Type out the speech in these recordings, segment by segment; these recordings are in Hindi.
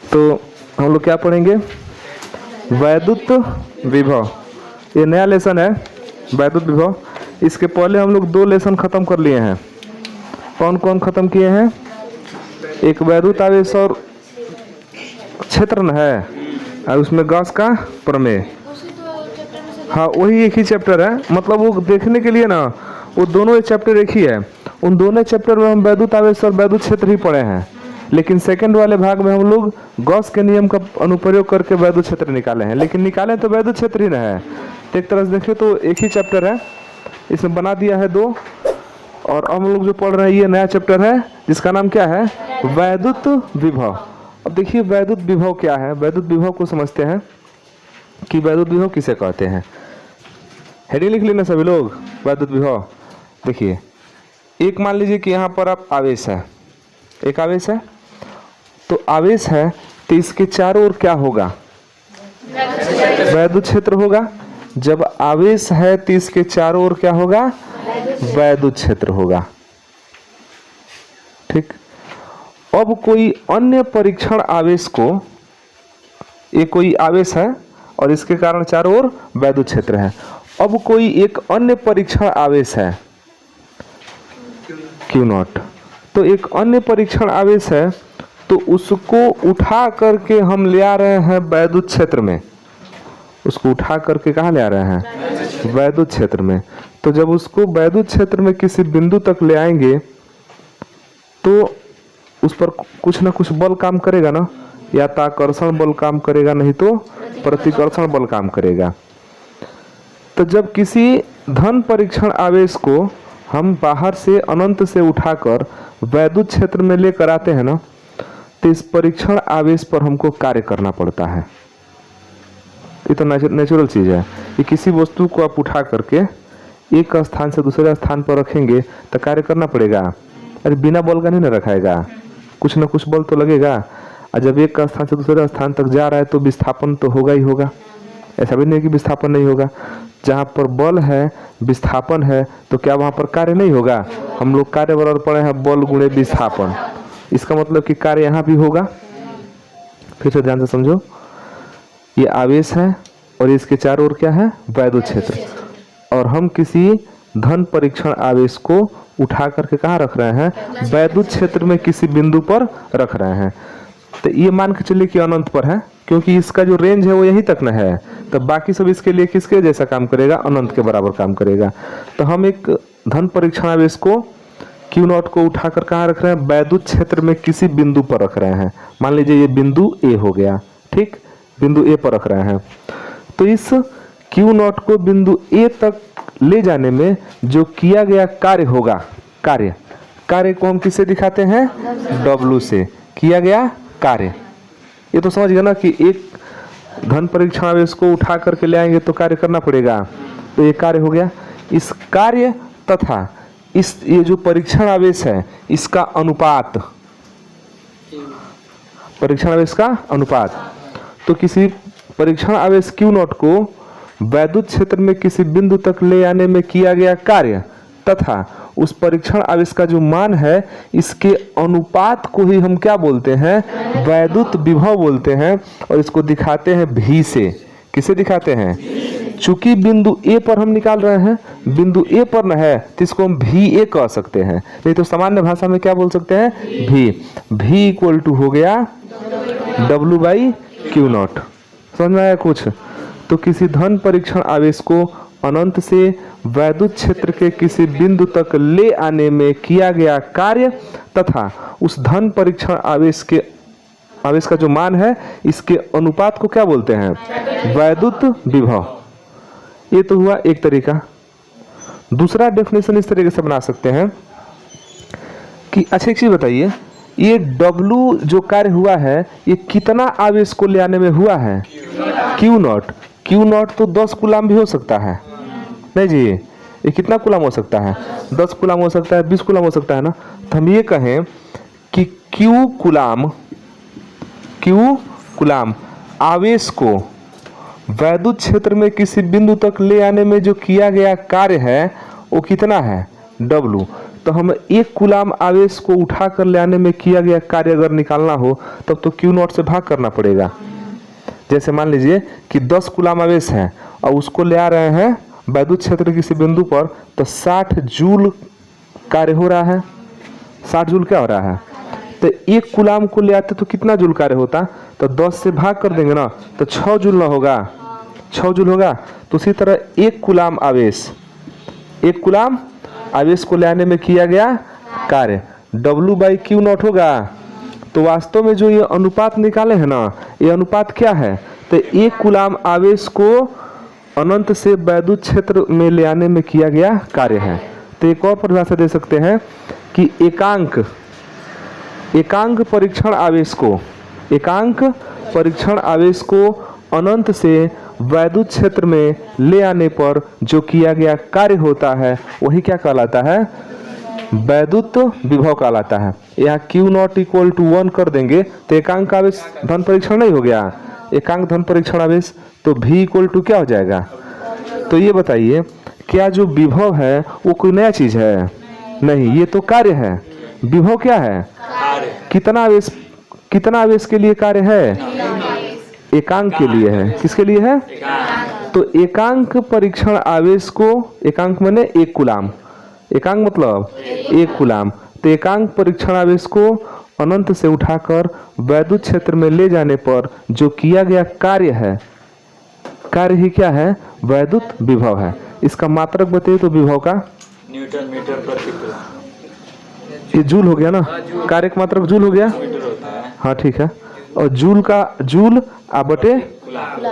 तो हम लोग क्या पढ़ेंगे, वैद्युत विभव। ये नया लेसन है वैद्युत विभव। इसके पहले हम लोग 2 लेसन खत्म कर लिए हैं। कौन कौन खत्म किए हैं, एक वैद्युत आवेश और क्षेत्र न है, और उसमें गॉस का प्रमेय। हाँ वही एक ही चैप्टर है, मतलब वो देखने के लिए ना वो दोनों चैप्टर एक ही है। उन दोनों चैप्टर में हम वैद्युत आवेश और वैद्युत क्षेत्र ही पढ़े हैं, लेकिन सेकंड वाले भाग में हम लोग गॉस के नियम का अनुप्रयोग करके वैद्युत क्षेत्र निकाले हैं। लेकिन निकाले तो वैद्युत क्षेत्र ही ना है, तो एक तरह से देखें तो एक ही चैप्टर है, इसमें बना दिया है 2। और अब हम लोग जो पढ़ रहे हैं ये नया चैप्टर है जिसका नाम क्या है, वैद्युत विभव। अब देखिए वैद्युत विभव क्या है। वैद्युत विभव को समझते हैं कि वैद्युत विभव किसे कहते हैं। हेडिंग लिख लेना सभी लोग, वैद्युत विभव। देखिए एक मान लीजिए कि यहाँ पर आप आवेश है, एक आवेश है, तो आवेश है तो इसके चारों ओर क्या होगा, वैद्युत क्षेत्र होगा। जब आवेश है तो इसके चारों ओर क्या होगा, वैद्युत क्षेत्र होगा। ठीक। अब कोई अन्य परीक्षण आवेश को, ये कोई आवेश है और इसके कारण चारों ओर वैद्युत क्षेत्र है। अब कोई एक अन्य परीक्षण आवेश है Q0, तो एक अन्य परीक्षण आवेश है, तो उसको उठा करके हम ले आ रहे हैं वैद्युत क्षेत्र में। उसको उठा करके कहाँ ले आ रहे हैं, वैद्युत क्षेत्र में। तो जब उसको वैद्युत क्षेत्र में किसी बिंदु तक ले आएंगे तो उस पर कुछ ना कुछ बल काम करेगा ना, या तो आकर्षण बल काम करेगा, नहीं तो प्रतिकर्षण बल काम करेगा। तो जब किसी धन परीक्षण आवेश को हम बाहर से अनंत से उठाकर वैद्युत क्षेत्र में लेकर आते हैं ना, तो इस परीक्षण आवेश पर हमको कार्य करना पड़ता है। ये तो नेचुरल चीज है। ये किसी वस्तु को आप उठा करके एक स्थान से दूसरे स्थान पर रखेंगे तो कार्य करना पड़ेगा। अरे बिना बल का नहीं ना रखाएगा, कुछ ना कुछ बल तो लगेगा। और जब एक स्थान से दूसरे स्थान तक जा रहा है तो विस्थापन तो होगा ही होगा। ऐसा भी नहीं कि विस्थापन नहीं होगा। जहाँ पर बल है, विस्थापन है, तो क्या वहाँ पर कार्य नहीं होगा। हम लोग कार्य बराबर पढ़े हैं बल गुणे विस्थापन। इसका मतलब कि कार्य यहाँ भी होगा। फिर से ध्यान से समझो, ये आवेश है और इसके चारों ओर क्या है, वैद्युत क्षेत्र। और हम किसी धन परीक्षण आवेश को उठा करके कहाँ रख रहे हैं, वैद्युत क्षेत्र में किसी बिंदु पर रख रहे हैं। तो ये मान के चलिए कि अनंत पर है, क्योंकि इसका जो रेंज है वो यहीं तक न है। तो बाकी सब इसके लिए किसके जैसा काम करेगा, अनंत के बराबर काम करेगा। तो हम एक धन परीक्षण आवेश को Q0 को उठाकर कहाँ रख रहे हैं, वैद्युत क्षेत्र में किसी बिंदु पर रख रहे हैं। मान लीजिए ये बिंदु A हो गया, ठीक, बिंदु A पर रख रहे हैं। तो इस Q0 को बिंदु A तक ले जाने में जो किया गया कार्य होगा, कार्य को हम किससे दिखाते हैं, W से किया गया कार्य। ये तो समझ गया ना कि एक धन परीक्षण आवेश को उठा करके ले आएंगे तो कार्य करना पड़ेगा। तो ये कार्य हो गया। इस कार्य तथा ये जो परीक्षण आवेश है इसका अनुपात, परीक्षण आवेश का अनुपात। तो किसी परीक्षण आवेश Q0 को वैद्युत क्षेत्र में किसी बिंदु तक ले आने में किया गया कार्य तथा उस परीक्षण आवेश का जो मान है, इसके अनुपात को ही हम क्या बोलते हैं, वैद्युत विभव बोलते हैं। और इसको दिखाते हैं V से। किसे दिखाते हैं, चूंकि बिंदु A पर हम निकाल रहे हैं, बिंदु A पर न है तो इसको हम VA कह सकते हैं। नहीं तो सामान्य भाषा में क्या बोल सकते हैं, V इक्वल टू हो गया W/Q0। समझ में आया कुछ। तो किसी धन परीक्षण आवेश को अनंत से वैद्युत क्षेत्र के किसी बिंदु तक ले आने में किया गया कार्य तथा उस धन परीक्षण आवेश का जो मान है, इसके अनुपात को क्या बोलते हैं, वैद्युत विभव। ये तो हुआ एक तरीका। दूसरा डेफिनेशन इस तरीके से बना सकते हैं कि अच्छा एक चीज बताइए, ये W जो कार्य हुआ है ये कितना आवेश को ले आने में हुआ है, Q0 तो 10 कूलाम भी हो सकता है। नहीं जी, ये कितना कूलाम हो सकता है, 10 कूलाम हो सकता है, 20 कूलाम हो सकता है ना। तो हम ये कहें कि Q कूलाम आवेश को वैद्युत क्षेत्र में किसी बिंदु तक ले आने में जो किया गया कार्य है वो कितना है, W। तो हम एक कूलाम आवेश को उठा कर ले आने में किया गया कार्य अगर निकालना हो तब तो क्यू नॉट से भाग करना पड़ेगा। जैसे मान लीजिए कि 10 कूलाम आवेश है और उसको ले आ रहे हैं वैद्युत क्षेत्र किसी बिंदु पर, तो 60 जूल कार्य हो रहा है। 60 जूल क्या हो रहा है? तो एक कूलाम को ले आते तो कितना जूल कार्य होता? तो 10 से भाग कर देंगे ना, तो 6 जूल ना होगा? 6 जूल होगा। तो उसी तरह एक कूलाम आवेश को ले आने में किया गया कार्य W/Q नॉट होगा। तो वास्तव में जो ये अनुपात निकाले हैं ना, ये अनुपात क्या है? तो एक कूलाम आवेश को अनंत से वैद्युत क्षेत्र में ले आने में किया गया कार्य है। तो एक और परिभाषा दे सकते हैं कि एकांक परीक्षण आवेश को अनंत से वैद्युत क्षेत्र में ले आने पर जो किया गया कार्य होता है वही क्या कहलाता है? वैद्युत विभव कहलाता है। यहाँ Q नॉट इक्वल टू 1 कर देंगे तो एकांक आवेश धन परीक्षण नहीं हो गया, एकांक धन परीक्षण आवेश, तो V इक्वल टू क्या हो जाएगा? तो ये बताइए, क्या जो विभव है वो कोई नया चीज है? नहीं, ये तो कार्य है। विभव क्या है? कितना आवेश के लिए कार्य है? एकांक के लिए है। किसके लिए है? तो एकांक परीक्षण आवेश को, एकांक माने एक कूलाम, एकांक मतलब एक कूलाम, तो एकांक परीक्षण आवेश को अनंत से उठाकर वैद्युत क्षेत्र में ले जाने पर जो किया गया कार्य है, कार्य ही क्या है? वैद्युत विभव है। इसका मात्रक बताइए तो विभव का? न्यूटन मीटर प्रति कूलाम। ये जूल हो गया ना, कार्य का मात्रक जूल हो गया। हाँ ठीक है। और जूल का जूल बटे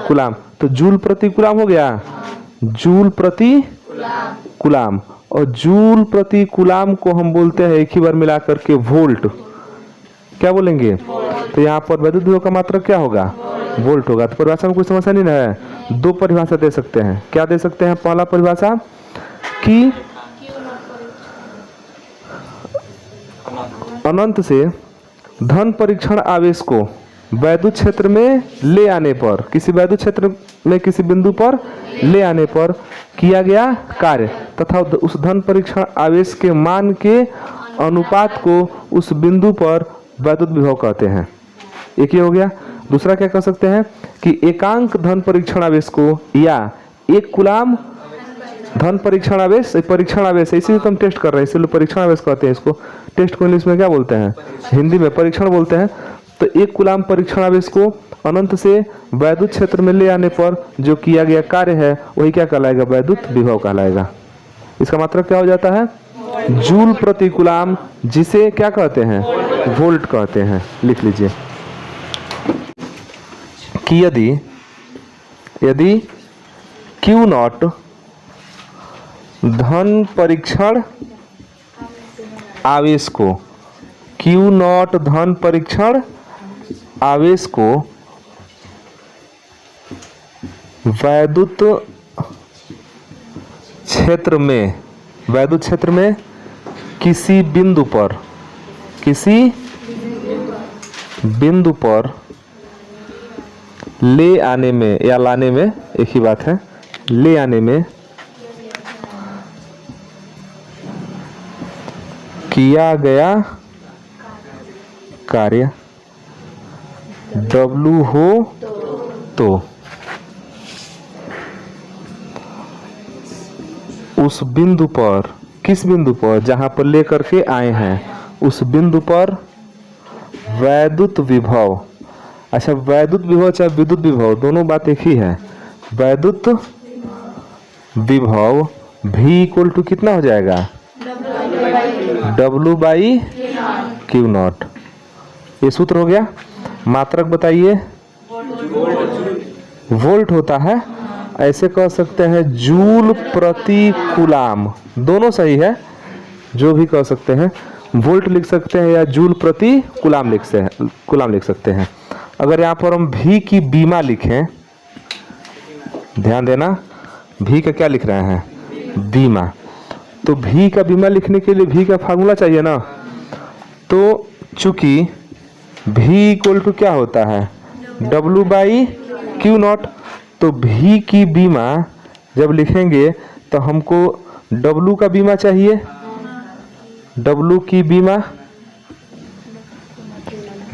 कूलाम, तो जूल प्रति कूलाम हो गया, जूल प्रति कूलाम। और जूल प्रति कूलाम को हम बोलते हैं एक ही बार मिला करके वोल्ट। क्या बोलेंगे? तो यहाँ पर वैद्युत विभव का मात्रक क्या होगा? वोल्ट होगा। तो परिभाषा में कोई समस्या नहीं है। दो परिभाषा दे सकते हैं। क्या दे सकते हैं? पहला परिभाषा कि अनंत से धन परीक्षण आवेश को वैद्युत क्षेत्र में ले आने पर, किसी वैद्युत क्षेत्र में किसी बिंदु पर ले आने पर किया गया कार्य तथा उस धन परीक्षण आवेश के मान के अनुपात को उस बिंदु पर वैद्युत विभव कहते हैं। एक ही हो गया। दूसरा क्या कह सकते हैं कि एकांक धन परीक्षण आवेश को या एक कूलाम धन परीक्षण आवेश इसी तो हम टेस्ट कर रहे हैं, इसलिए परीक्षण आवेश कहते हैं इसको। टेस्ट को इंग्लिश में क्या बोलते हैं? हिंदी में परीक्षण बोलते हैं। तो एक कूलाम परीक्षण आवेश को अनंत से वैद्युत क्षेत्र में ले आने पर जो किया गया कार्य है वही क्या कहलाएगा? वैद्युत विभव कहलाएगा। इसका मतलब क्या हो जाता है? जूल प्रति कूलाम, जिसे क्या कहते हैं? वोल्ट कहते हैं। लिख लीजिए कि यदि Q नॉट धन परीक्षण आवेश को, Q नॉट धन परीक्षण आवेश को वैद्युत क्षेत्र में किसी बिंदु पर ले आने में या लाने में, एक ही बात है, ले आने में किया गया कार्य W हो तो उस बिंदु पर, किस बिंदु पर? जहां पर लेकर के आए हैं उस बिंदु पर वैद्युत विभव, अच्छा वैद्युत विभव चाहे विद्युत विभव दोनों बात एक ही है। वैद्युत विभव V इक्वल टू कितना हो जाएगा? W/Q not. ये सूत्र हो गया। मात्रक बताइए? वोल्ट होता है। ऐसे कह सकते हैं जूल प्रति कूलाम, दोनों सही है, जो भी कह सकते हैं। वोल्ट लिख सकते हैं या जूल प्रति कूलाम लिख सकते हैं। अगर यहाँ पर हम V की बीमा लिखें, ध्यान देना, V का क्या लिख रहे हैं? बीमा। तो V का बीमा लिखने के लिए V का फार्मूला चाहिए ना। तो चूंकि V इक्वल टू क्या होता है? W/Q not. तो V की बीमा जब लिखेंगे तो हमको W का बीमा चाहिए, W की बीमा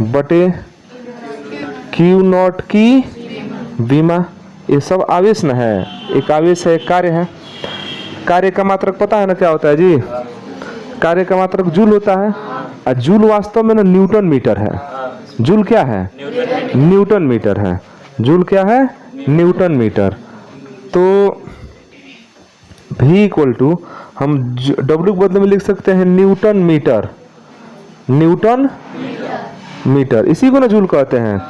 बटे Q नॉट की बीमा। ये सब आवेश न है, एक आवेश है एक कार्य है। कार्य का मात्रक पता है ना क्या होता है जी? कार्य का मात्रक जूल होता है, और जूल वास्तव में ना न्यूटन मीटर है। जूल क्या है? न्यूटन मीटर है। जूल क्या है? Newton metre. तो V इक्वल टू हम W के बदले में लिख सकते हैं न्यूटन मीटर। न्यूटन मीटर, इसी को ना जूल कहते हैं।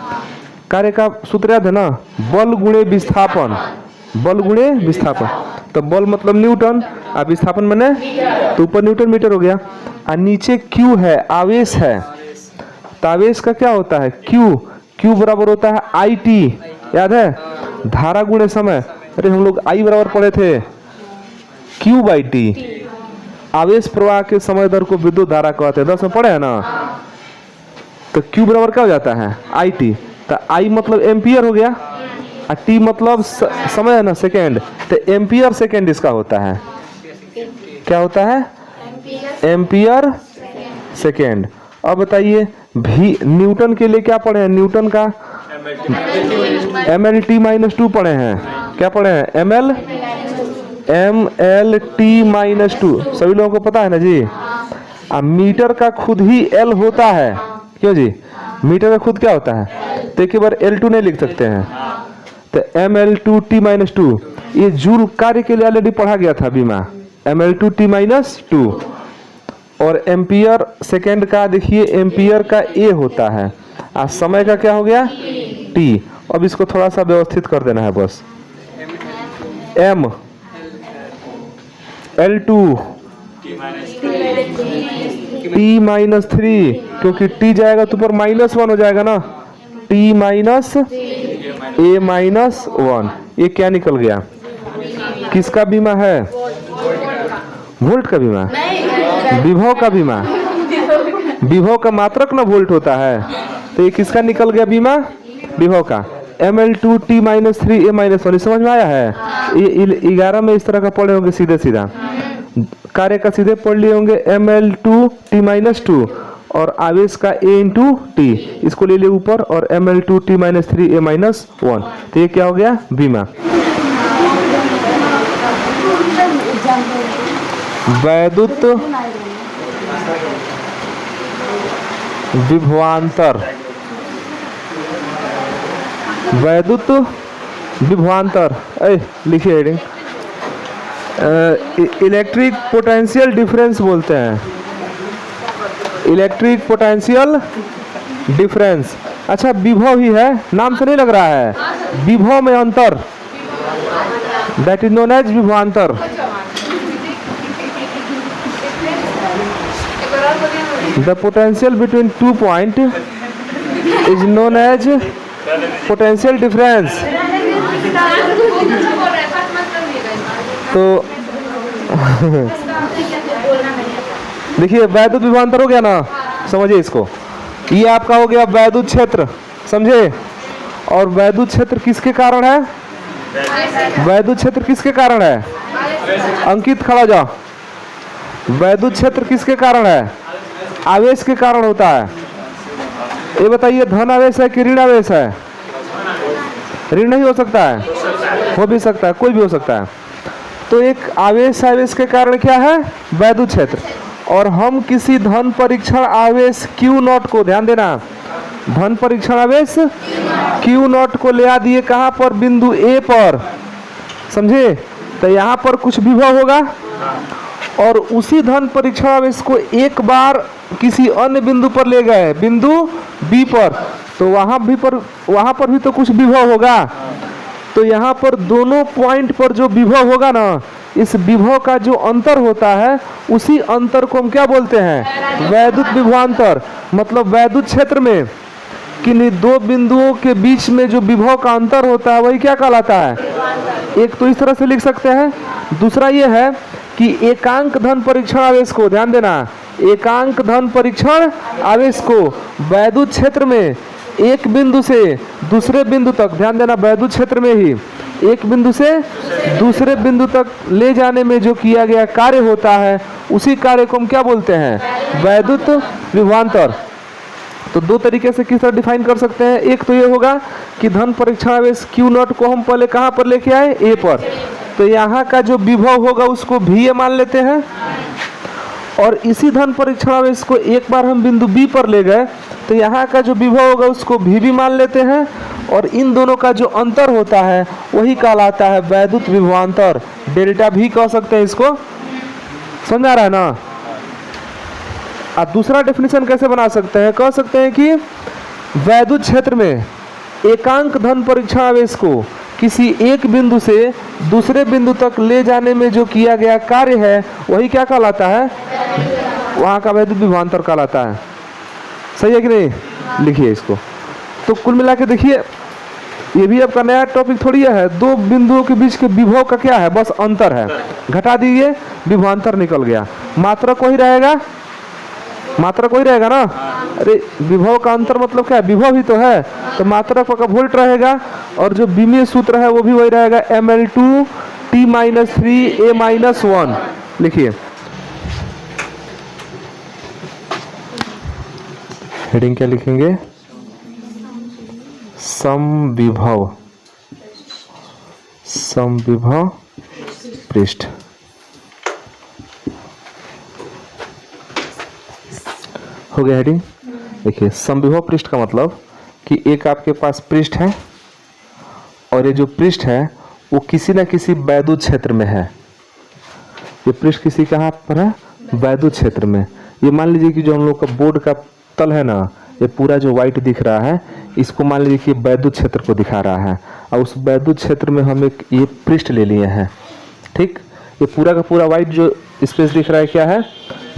कार्य का सूत्र याद है ना? बल गुणे विस्थापन। बल गुणे विस्थापन, तो बल मतलब न्यूटन, अब विस्थापन मैंने तो ऊपर न्यूटन मीटर हो गया, और नीचे Q है, आवेश है। तो आवेश का क्या होता है? Q बराबर होता है IT, याद है? धारा गुणे समय। अरे हम लोग I बराबर पढ़े थे Q/T। आवेश प्रवाह के समय दर को विद्युत धारा कहते हैं, 10 में पढ़े है ना? तो Q बराबर क्या हो जाता है? IT। तो I मतलब एम्पियर हो गया, और T मतलब समय है ना, सेकेंड। तो एम्पियर सेकेंड इसका होता है। क्या होता है? Ampere second. अब बताइए भी न्यूटन के लिए क्या पढ़े हैं? न्यूटन का MLT-2 पढ़े हैं। क्या पढ़े हैं? MLT-2 सभी लोगों को पता है ना जी? अब मीटर का खुद ही L होता है, क्यों जी? मीटर का खुद क्या होता है? तो एक बार L2 नहीं लिख सकते हैं, तो ML2T-2 ये जूल कार्य के लिए ऑलरेडी पढ़ा गया था बीमा, ML2T-2। और एम्पियर सेकेंड का देखिए, एम्पियर का A होता है, आज समय का क्या हो गया? T। अब इसको थोड़ा सा व्यवस्थित कर देना है बस। M L2 T-3, क्योंकि T जाएगा तो ऊपर -1 हो जाएगा ना, T-A-1। ये क्या निकल गया? किसका बीमा है? वोल्ट का बीमा, विभव का बीमा। विभव का मात्रक ना वोल्ट होता है, तो ये किसका निकल गया बीमा? विभव का। ML2T-3A-1 समझ में आया है? ये 11 में इस तरह का पढ़े होंगे सीधे सीधा। कार्य का सीधे पढ़ लिए होंगे ML2T-2 और आवेश का A/T, इसको ले लिए ऊपर, और ML2T-3A-1। तो ये क्या हो गया? बीमा। वैद्युत विभवांतर। वैद्युत विभवांतर, लिखिए हेडिंग, इलेक्ट्रिक पोटेंशियल डिफरेंस बोलते हैं। Electric potential difference. अच्छा, विभव ही है, नाम से नहीं लग रहा है। विभव में अंतर, दैट इज नोन एज विभवांतर। The potential between 2 points is known as potential difference। तो देखिए वैद्युत विभवांतर हो गया ना, समझिए इसको। ये आपका हो गया वैद्युत क्षेत्र, समझे? और वैद्युत क्षेत्र किसके कारण है? वैद्युत क्षेत्र किसके कारण है? अंकित खड़ा जाओ। वैद्युत क्षेत्र किसके कारण है? आवेश के कारण होता है। ये बताइए, धन आवेश है कि ऋण आवेश है? ऋण नहीं हो सकता है, हो भी सकता है, कोई भी हो सकता है। तो एक आवेश के कारण क्या है? वैद्युत क्षेत्र। और हम किसी धन परीक्षण आवेश Q0 को, ध्यान देना, धन परीक्षण आवेश Q0 को ले आ दिए कहां पर? बिंदु A पर, समझे? तो यहां पर कुछ विभव होगा, और उसी धन परीक्षण आवेश को एक बार किसी अन्य बिंदु पर ले गए, बिंदु B पर, तो वहां पर भी तो कुछ विभव होगा। तो यहाँ पर दोनों पॉइंट पर जो विभव होगा ना, इस विभव का जो अंतर होता है, उसी अंतर को हम क्या बोलते हैं? वैद्युत विभवांतर। मतलब वैद्युत क्षेत्र में किन्हीं दो बिंदुओं के बीच में जो विभव का अंतर होता है, वही क्या कहलाता है? एक तो इस तरह से लिख सकते हैं। दूसरा ये है कि एकांक धन परीक्षण आवेश को, ध्यान देना, एकांक धन परीक्षण आवेश को वैद्युत क्षेत्र में एक बिंदु से दूसरे बिंदु तक, ध्यान देना, वैद्युत क्षेत्र में ही एक बिंदु से दूसरे बिंदु तक ले जाने में जो किया गया कार्य होता है उसी कार्य को हम क्या बोलते हैं? वैद्युत विभवांतर। तो दो तरीके से किस तरह डिफाइन कर सकते हैं। एक तो ये होगा कि धन परीक्षण आवेश Q0 को हम पहले कहाँ पर लेके आए? A पर। तो यहाँ का जो विभव होगा उसको VA मान लेते हैं, और इसी धन परीक्षण आवेश को एक बार हम बिंदु B पर ले गए तो यहाँ का जो विभव होगा उसको VB मान लेते हैं, और इन दोनों का जो अंतर होता है वही कहलाता है वैद्युत विभवांतर। डेल्टा भी कह सकते हैं इसको। समझ आ रहा है ना? अब दूसरा डेफिनेशन कैसे बना सकते हैं? कह सकते हैं कि वैद्युत क्षेत्र में एकांक धन परीक्षण आवेश को किसी एक बिंदु से दूसरे बिंदु तक ले जाने में जो किया गया कार्य है वही क्या कहलाता है? वहाँ का वैद्युत विभवांतर कहलाता है। सही है कि नहीं? लिखिए इसको। तो कुल मिला के देखिए, ये भी आपका नया टॉपिक थोड़ी है। दो बिंदुओं के बीच के विभव का क्या है? बस अंतर है। घटा दीजिए, विभवांतर निकल गया। मात्रक वही रहेगा, मात्रक वही रहेगा ना। अरे विभव का अंतर मतलब क्या है? विभव ही तो है। तो मात्रक का वोल्ट रहेगा, और जो बीमीय सूत्र है वो भी वही रहेगा, mL2 T-3 A-1। लिखिए, हेडिंग क्या लिखेंगे? समविभव, समविभव पृष्ठ। हो गया हेडिंग। देखिए, समविभव पृष्ठ का मतलब कि एक आपके पास पृष्ठ है, और ये जो पृष्ठ है वो किसी न किसी वैद्युत क्षेत्र में है। ये पृष्ठ किसी कहाँ पर है? वैद्युत क्षेत्र में। ये मान लीजिए कि जो हम लोग का बोर्ड का तल है ना, ये पूरा जो व्हाइट दिख रहा है, इसको मान लीजिए कि वैद्युत क्षेत्र को दिखा रहा है, और उस वैद्युत क्षेत्र में हम एक ये पृष्ठ ले लिए हैं। ठीक, ये पूरा का पूरा व्हाइट जो स्पेस दिख रहा है क्या है?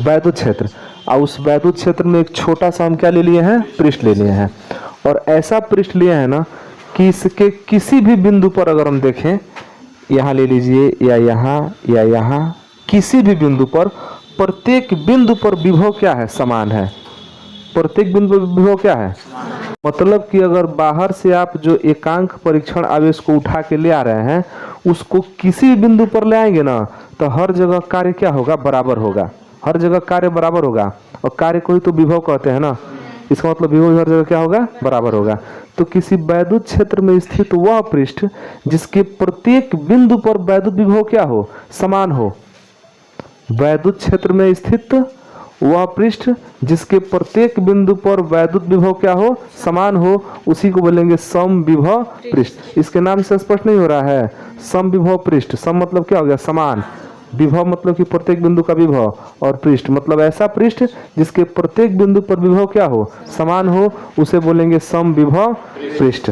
वैद्युत क्षेत्र। और उस वैद्युत क्षेत्र में एक छोटा सा हम क्या ले लिए हैं? पृष्ठ ले लिए हैं। और ऐसा पृष्ठ लिए हैं ना कि इसके किसी भी बिंदु पर अगर हम देखें, यहाँ ले लीजिए या यहाँ, किसी भी बिंदु पर, प्रत्येक बिंदु पर विभव क्या है? समान है। प्रत्येक बिंदु पर विभव क्या है? मतलब कि अगर बाहर से आप जो एकांक परीक्षण आवेश को उठा के ले आ रहे हैं, उसको किसी बिंदु पर ले आएंगे ना, तो हर जगह कार्य क्या होगा? बराबर होगा। हर जगह कार्य बराबर होगा, और कार्य को ही तो विभव कहते हैं ना। इसका मतलब विभव हर जगह क्या होगा? बराबर होगा। तो किसी वैद्युत क्षेत्र में स्थित वह पृष्ठ जिसके प्रत्येक बिंदु पर वैद्युत विभव क्या हो? समान हो। वैद्युत क्षेत्र में स्थित वह पृष्ठ जिसके प्रत्येक बिंदु पर वैद्युत विभव क्या हो? समान हो, उसी को बोलेंगे समविभव पृष्ठ। इसके नाम से स्पष्ट नहीं हो रहा है? समविभव पृष्ठ। सम मतलब क्या हो गया? समान। विभव मतलब कि प्रत्येक बिंदु का विभव, और पृष्ठ मतलब ऐसा पृष्ठ जिसके प्रत्येक बिंदु पर विभव क्या हो? समान हो, उसे बोलेंगे समविभव पृष्ठ।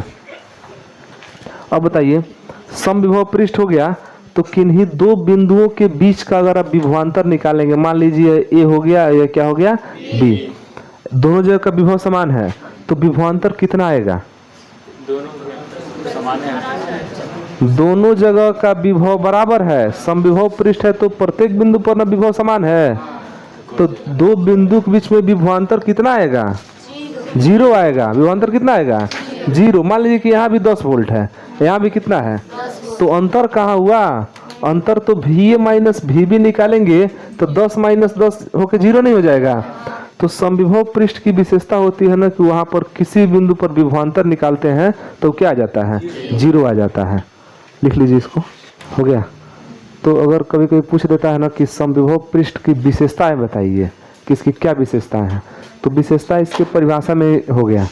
अब बताइए, समविभव पृष्ठ हो गया तो किन्हीं दो बिंदुओं के बीच का अगर आप विभवांतर निकालेंगे, मान लीजिए ए हो गया, या क्या हो गया? बी। दोनों जगह का विभव समान है, तो विभवांतर कितना आएगा? दोनों समान है। दोनों जगह का विभव बराबर है। समविभव पृष्ठ है तो प्रत्येक बिंदु पर ना विभव समान है, तो दो बिंदु के बीच में विभवांतर कितना आएगा? 0 आएगा। विभवांतर कितना आएगा? 0। मान लीजिए कि यहाँ भी 10 वोल्ट है, यहाँ भी कितना है? तो अंतर कहाँ हुआ? अंतर तो VA माइनस VB निकालेंगे तो 10 माइनस 10 होकर 0 नहीं हो जाएगा। तो समविभव पृष्ठ की विशेषता होती है ना कि वहाँ पर किसी बिंदु पर विभवांतर निकालते हैं तो क्या आ जाता है? 0 आ जाता है। लिख लीजिए इसको। हो गया। तो अगर कभी कभी पूछ देता है ना कि समविभव पृष्ठ की विशेषताएं बताइए कि इसकी क्या विशेषताएं हैं, तो विशेषता इसके परिभाषा में हो गया।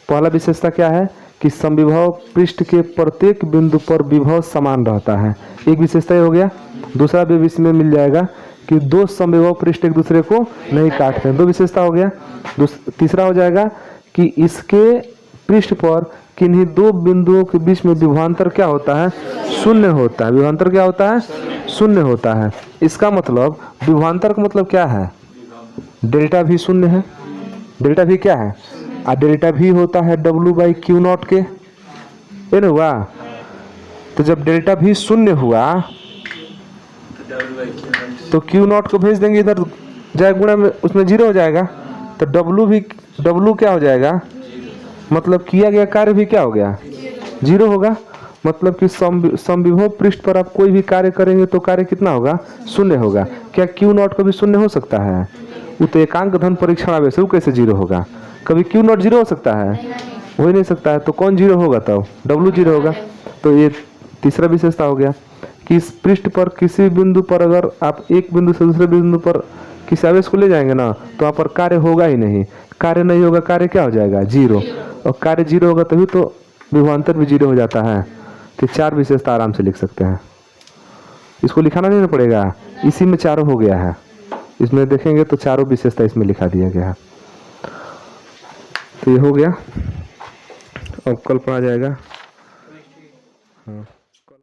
पहला विशेषता क्या है कि समविभव पृष्ठ के प्रत्येक बिंदु पर विभव समान रहता है। एक विशेषता हो गया। दूसरा भी इसमें मिल जाएगा कि दो समविभव पृष्ठ एक दूसरे को नहीं काटते हैं। 2 विशेषता हो गया। तीसरा हो जाएगा कि इसके पृष्ठ पर किन्हीं दो बिंदुओं के बीच में विभवांतर क्या होता है? शून्य होता है। विभवांतर क्या होता है? शून्य होता है। इसका मतलब विभवांतर का मतलब क्या है? डेल्टा भी शून्य है। डेल्टा भी क्या है? डेल्टा भी होता है W/Q0 के। ये ना हुआ? तो जब डेल्टा भी शून्य हुआ तो Q0 को भेज देंगे इधर, जाए गुणा में उसमें 0 हो जाएगा, तो W क्या हो जाएगा? मतलब किया गया कार्य भी क्या हो गया? 0 होगा। मतलब कि समविभव पृष्ठ पर आप कोई भी कार्य करेंगे तो कार्य कितना होगा, शून्य होगा। क्या क्यू नॉट कभी शून्य हो सकता है? वो तो एकांक धन परीक्षण आवे से वो कैसे जीरो होगा? कभी क्यू नॉट जीरो हो सकता है? हो ही नहीं सकता है। तो कौन जीरो होगा? तब डब्लू जीरो होगा। तो ये तीसरा विशेषता हो गया कि इस पृष्ठ पर किसी बिंदु पर अगर आप एक बिंदु से दूसरे बिंदु पर किसी आवेश को ले जाएंगे ना, तो वहाँ पर कार्य होगा ही नहीं। कार्य नहीं होगा, कार्य क्या हो जाएगा? जीरो। और कार्य जीरो होगा तभी तो विभवांतर भी जीरो हो जाता है। तो 4 विशेषता आराम से लिख सकते हैं। इसको लिखाना नहीं पड़ेगा, इसी में चारों हो गया है। इसमें देखेंगे तो चारों विशेषता इसमें लिखा दिया गया है। तो ये हो गया। अब कल पढ़ा जाएगा। हाँ।